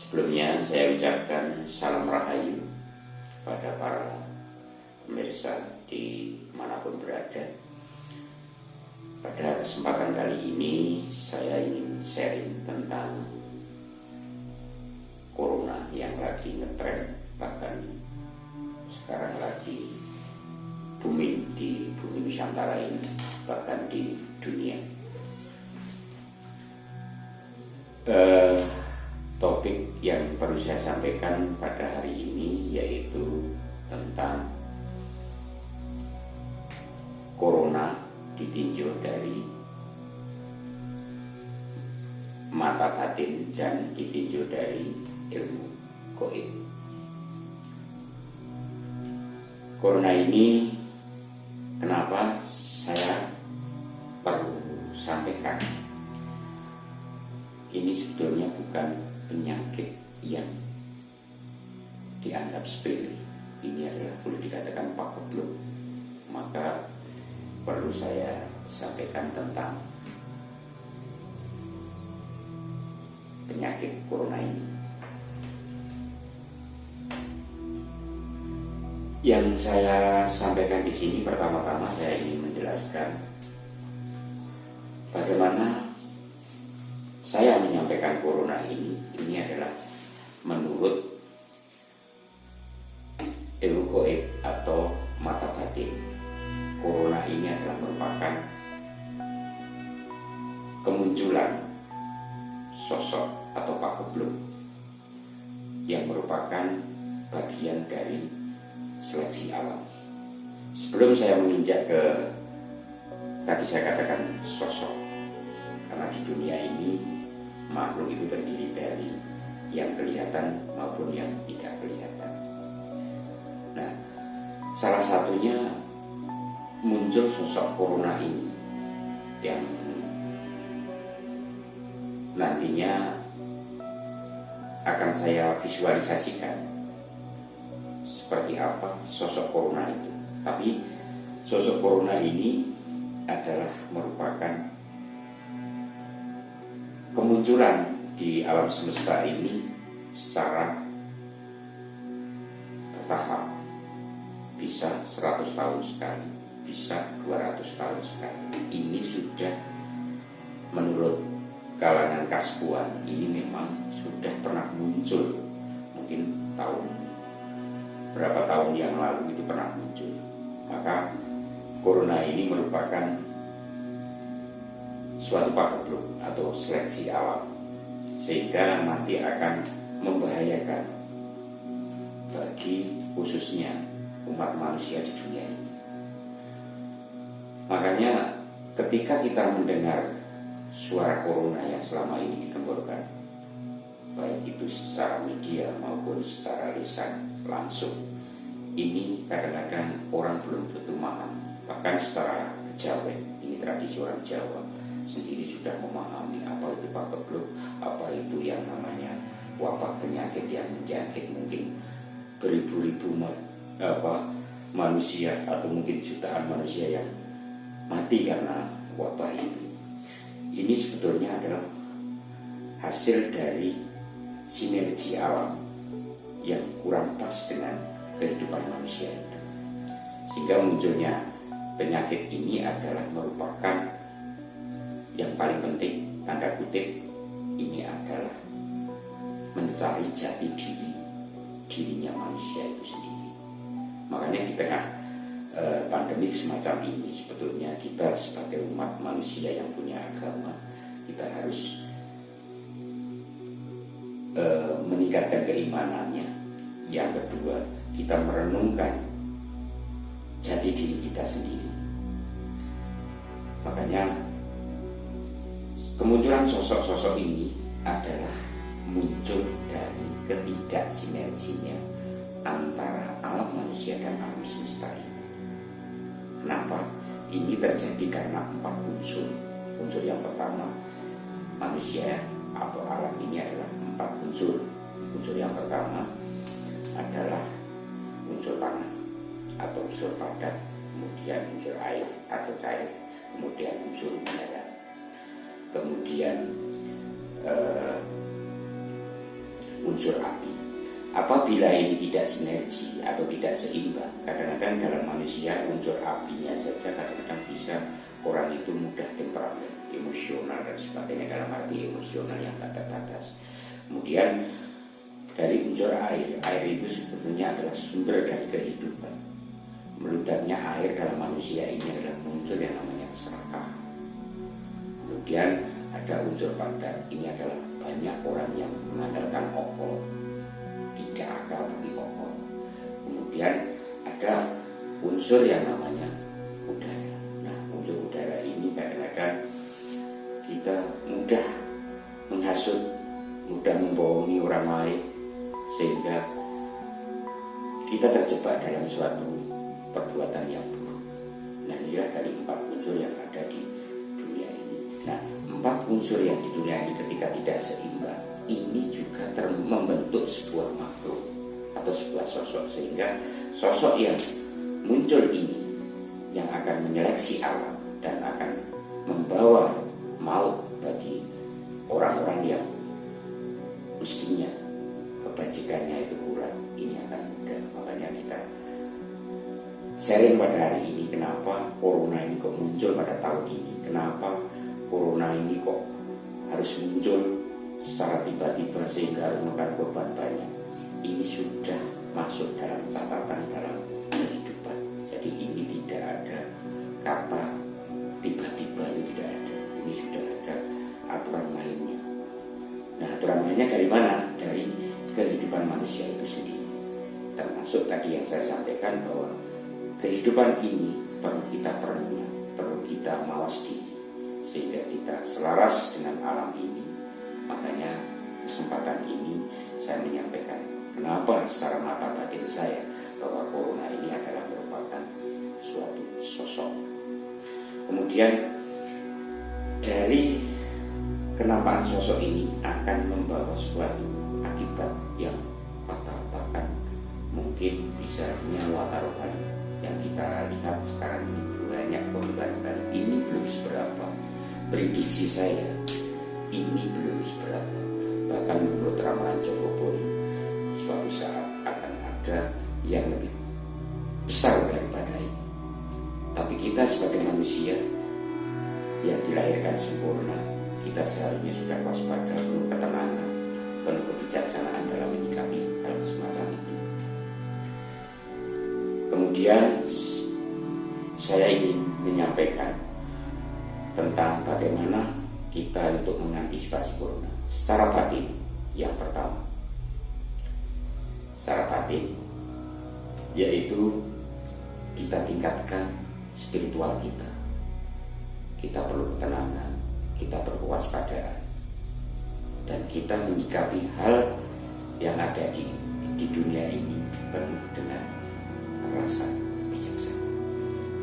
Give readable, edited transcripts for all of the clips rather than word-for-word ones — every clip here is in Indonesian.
Sebelumnya saya ucapkan salam rahayu pada para pemirsa di manapun berada. Pada kesempatan kali ini saya ingin sharing tentang corona yang lagi ngetren, bahkan sekarang lagi booming di bumi Nusantara ini, bahkan di dunia. Topik yang perlu saya sampaikan pada hari ini yaitu tentang corona ditinjau dari mata batin dan ditinjau dari ilmu gaib. Corona ini kenapa saya perlu sampaikan? Ini sebetulnya bukan penyakit yang dianggap sepele. Ini adalah boleh dikatakan pakebluk. Maka perlu saya sampaikan tentang penyakit corona ini. Yang saya sampaikan di sini pertama-tama saya ingin menjelaskan bagaimana saya menyampaikan corona ini adalah menurut ilmu gaib atau mata batin. Corona ini adalah merupakan kemunculan sosok atau pakebluk yang merupakan bagian dari seleksi alam. Sebelum saya menginjak ke tadi saya katakan sosok, karena di dunia ini makhluk itu terdiri dari yang kelihatan maupun yang tidak kelihatan. Nah, salah satunya muncul sosok corona ini yang nantinya akan saya visualisasikan seperti apa sosok corona itu. Tapi sosok corona ini adalah merupakan kemunculan di alam semesta ini secara bertahap. Bisa 100 tahun sekali, bisa 200 tahun sekali. Ini sudah menurut kalangan kaspuan ini memang sudah pernah muncul. Mungkin berapa tahun yang lalu itu pernah muncul. Maka corona ini merupakan suatu pakebluk atau seleksi alam, sehingga nanti akan membahayakan bagi khususnya umat manusia di dunia ini. Makanya ketika kita mendengar suara corona yang selama ini digemborkan, baik itu secara media maupun secara lisan langsung, ini kadang-kadang orang belum betul paham. Bahkan secara Jawa, ini tradisi orang Jawa sendiri sudah memahami apa itu pakebluk, apa itu yang namanya wabah penyakit yang menjangkit mungkin beribu-ribu manusia atau mungkin jutaan manusia yang mati karena wabah itu. Ini sebetulnya adalah hasil dari sinergi alam yang kurang pas dengan kehidupan manusia itu. Sehingga munculnya penyakit ini adalah merupakan yang paling penting, tanda kutip, ini adalah mencari jati dirinya manusia itu sendiri. Makanya di tengah pandemik semacam ini, sebetulnya kita sebagai umat manusia yang punya agama, kita harus meningkatkan keimanannya. Yang kedua, kita merenungkan jati diri kita sendiri. Makanya kemunculan sosok-sosok ini adalah muncul dari ketidaksinerginya antara alam manusia dan alam semesta ini. Kenapa? Ini terjadi karena 4 unsur. Unsur yang pertama, manusia atau alam ini adalah 4 unsur. Unsur yang pertama adalah unsur tanah atau unsur padat, kemudian unsur air atau cair, kemudian unsur mineral. Kemudian unsur api. Apabila ini tidak sinergi atau tidak seimbang, kadang-kadang dalam manusia unsur apinya saja kadang-kadang bisa orang itu mudah temperamen, emosional dan sebagainya, dalam arti emosional yang tak terbatas. Kemudian dari unsur air, air itu sebetulnya adalah sumber dari kehidupan. Meludaknya air dalam manusia ini adalah unsur yang namanya keserakahan. Kemudian ada unsur padat, ini adalah banyak orang yang mengandalkan okol, tidak akal tapi okol. Kemudian ada unsur yang namanya udara. Nah, unsur udara ini kadang-kadang kita mudah menghasut, mudah membohongi orang lain, sehingga kita terjebak dalam suatu perbuatan yang buruk. Nah, inilah dari 4 unsur yang ada di dunia ini. Nah, 4 unsur yang di dunia ini ketika tidak seimbang, ini juga membentuk sebuah makhluk atau sebuah sosok, sehingga sosok yang muncul ini yang akan menyeleksi alam dan akan membawa maut bagi orang-orang yang mestinya kebajikannya itu kurang, ini akan mudah. Makanya kita sharing pada hari ini, kenapa corona ini kok muncul pada tahun ini, kenapa corona ini kok harus muncul secara tiba-tiba sehingga harus memakan korban banyak. Ini sudah masuk dalam catatan dalam kehidupan. Jadi ini tidak ada kata tiba-tiba, itu tidak ada. Ini sudah ada aturan mainnya. Nah, aturan mainnya dari mana? Dari kehidupan manusia itu sendiri. Termasuk tadi yang saya sampaikan bahwa kehidupan ini perlu kita perenungan, perlu kita mawas diri sehingga kita selaras dengan alam ini. Makanya kesempatan ini saya menyampaikan kenapa secara mata batin saya bahwa corona ini adalah merupakan suatu sosok. Kemudian dari kenampakan sosok ini akan membawa suatu akibat yang fatal, bahkan mungkin bisa nyawa taruhan. Yang kita lihat sekarang ini banyak korban, dan ini belum seberapa. Prediksi saya ini belum seberapa. Bahkan menurut ramalan Jokowi, suatu saat akan ada yang lebih besar daripada ini. Tapi kita sebagai manusia yang dilahirkan sempurna, kita seharusnya sudah waspada, penuh ketenangan, penuh kebijaksanaan dalam menyikapi hal semacam itu. Kemudian saya ingin menyampaikan tentang bagaimana kita untuk mengantisipasi corona secara batin. Yang pertama, secara batin, yaitu kita tingkatkan spiritual kita. Kita perlu ketenangan, kita perlu kewaspadaan, dan kita menyikapi hal yang ada di dunia ini penuh dengan rasa bijaksana.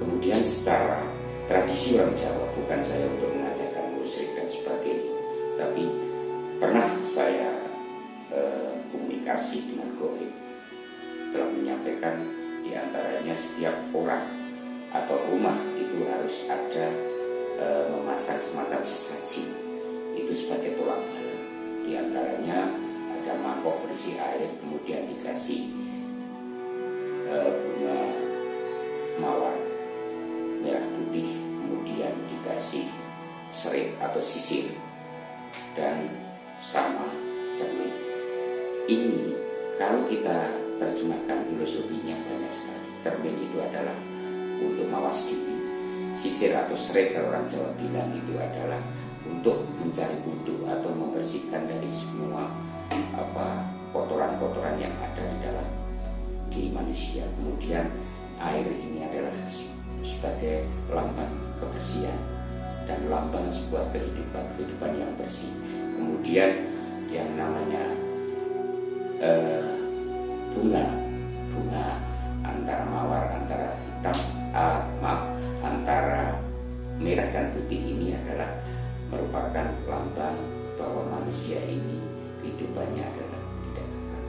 Kemudian secara tradisi orang Jawa, bukan saya untuk mengajarkan musyrik dan sebagainya, tapi pernah saya komunikasi dengan goib, telah menyampaikan diantaranya setiap orang atau rumah itu harus ada memasang semacam sesaji itu sebagai tolak bala. Diantaranya ada mangkok berisi air, kemudian dikasih bunga mawar merah putih, kemudian dikasih serit atau sisir dan sama cermin. Ini kalau kita terjemahkan filosofinya banyak sekali. Cermin itu adalah untuk mawas diri, sisir atau serit kalau orang Jawa bilang itu adalah untuk mencari wudhu atau membersihkan dari semua kotoran-kotoran yang ada di dalam diri manusia. Kemudian air ini adalah sebagai lambang kebersihan dan lambang sebuah kehidupan yang bersih. Kemudian yang namanya bunga antara mawar, antara hitam, antara merah dan putih ini adalah merupakan lambang bahwa manusia ini kehidupannya adalah tidak kekal.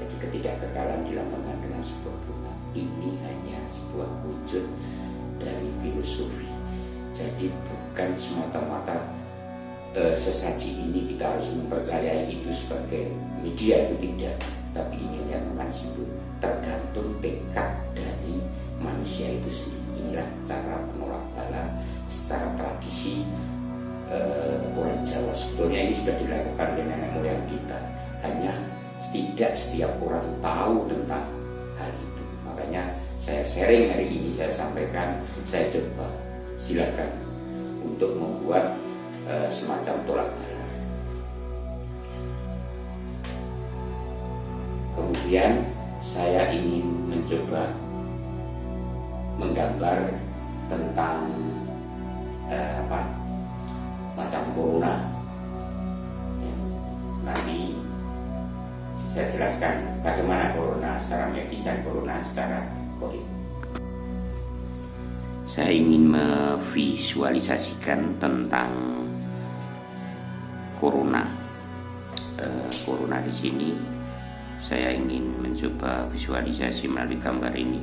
Jadi ketidakkekalan dilambangkan dengan sebuah bunga. Ini hanya sebuah wujud dari filosofi. Jadi bukan semata-mata sesaji ini kita harus mempercayai itu sebagai media itu tidak, tapi ini hanya bukan simbol, tergantung tekad dari manusia itu sendiri. Inilah cara menolak bala secara tradisi orang Jawa. Sebetulnya ini sudah dilakukan oleh nenek moyang kita, hanya tidak setiap orang tahu tentang hal itu. Makanya saya sharing hari ini, saya sampaikan, saya coba, silakan untuk membuat semacam tolak bala. Kemudian saya ingin mencoba menggambar tentang macam corona. Ya, nanti saya jelaskan bagaimana corona secara medis dan corona secara goib. Saya ingin memvisualisasikan tentang corona. Corona di sini saya ingin mencoba visualisasi melalui gambar ini.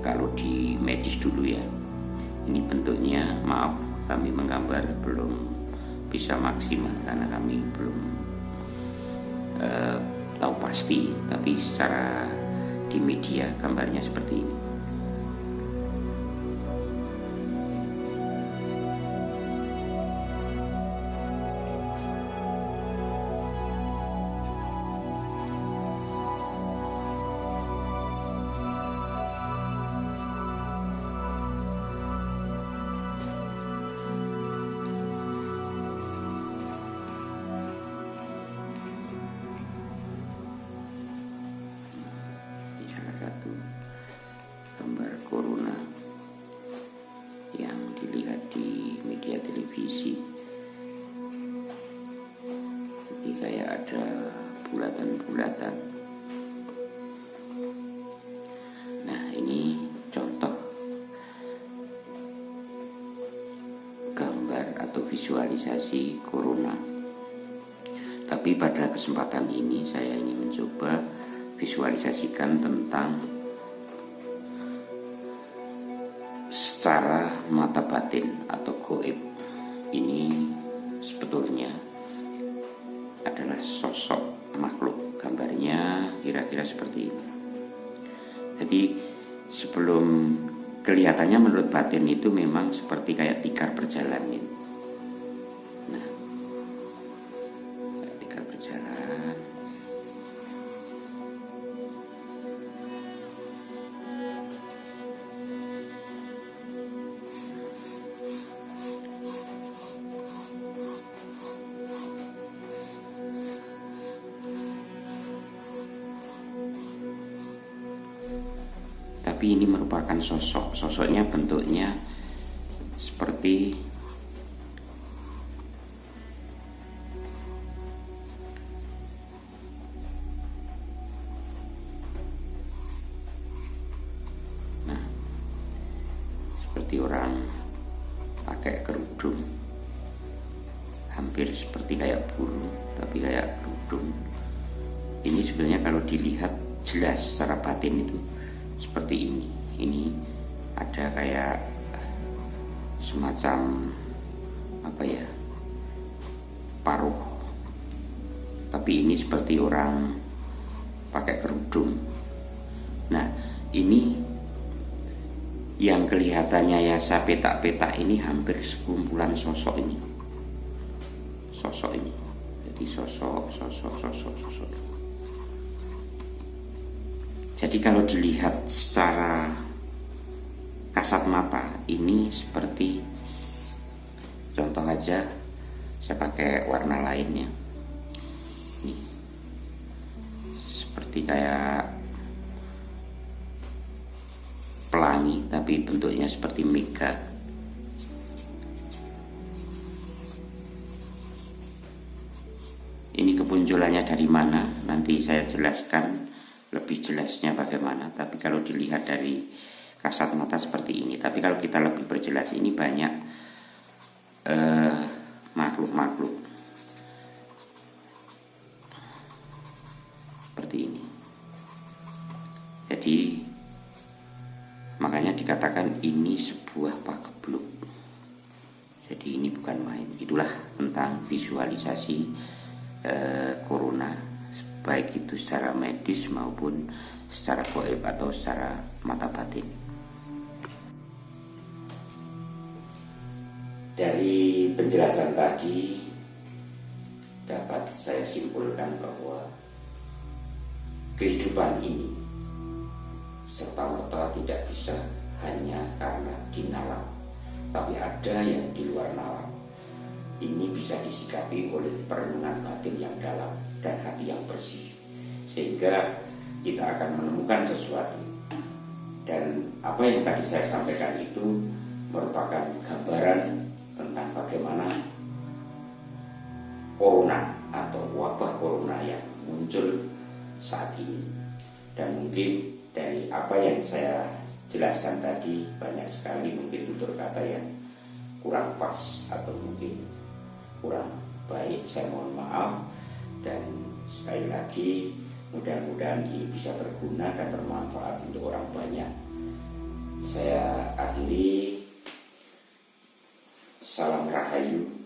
Kalau di medis dulu ya, ini bentuknya, maaf kami menggambar belum bisa maksimal karena kami belum tahu pasti, tapi secara di media gambarnya seperti ini. Gambar corona yang dilihat di media televisi, jadi kayak ada bulatan-bulatan. Nah, ini contoh gambar atau visualisasi corona. Tapi pada kesempatan ini saya ingin mencoba visualisasikan tentang secara mata batin atau goib. Ini sebetulnya adalah sosok makhluk. Gambarnya kira-kira seperti ini. Jadi sebelum kelihatannya menurut batin itu memang seperti kayak tikar berjalan ini. Nah, kayak tikar berjalan. Tapi ini merupakan sosoknya bentuknya seperti seperti orang pakai kerudung, hampir seperti kayak burung tapi kayak kerudung. Ini sebenarnya kalau dilihat jelas secara batin itu seperti ini. Ini ada kayak semacam paruh, tapi ini seperti orang pakai kerudung. Nah, ini yang kelihatannya ya saya petak-petak ini hampir sekumpulan sosok ini. Jadi sosok. Jadi kalau dilihat secara kasat mata, ini seperti, contoh aja saya pakai warna lainnya. Ini seperti kayak pelangi tapi bentuknya seperti mega. Ini kemunculannya dari mana? Nanti saya jelaskan lebih jelasnya bagaimana. Tapi kalau dilihat dari kasat mata seperti ini. Tapi kalau kita lebih perjelas, ini banyak makhluk-makhluk seperti ini. Jadi makanya dikatakan ini sebuah pagebluk. Jadi ini bukan main. Itulah tentang visualisasi corona, baik itu secara medis maupun secara gaib atau secara mata batin. Dari penjelasan tadi dapat saya simpulkan bahwa kehidupan ini serta-merta tidak bisa hanya karena di nalar, tapi ada yang di luar nalar. Ini bisa disikapi oleh perenungan batin yang dalam dan hati yang bersih, sehingga kita akan menemukan sesuatu. Dan apa yang tadi saya sampaikan itu merupakan gambaran tentang bagaimana corona atau wabah corona yang muncul saat ini. Dan mungkin dari apa yang saya jelaskan tadi banyak sekali mungkin tutur kata yang kurang pas atau mungkin kurang baik, saya mohon maaf. Dan sekali lagi mudah-mudahan ini bisa berguna dan bermanfaat untuk orang banyak. Saya akhiri, salam rahayu.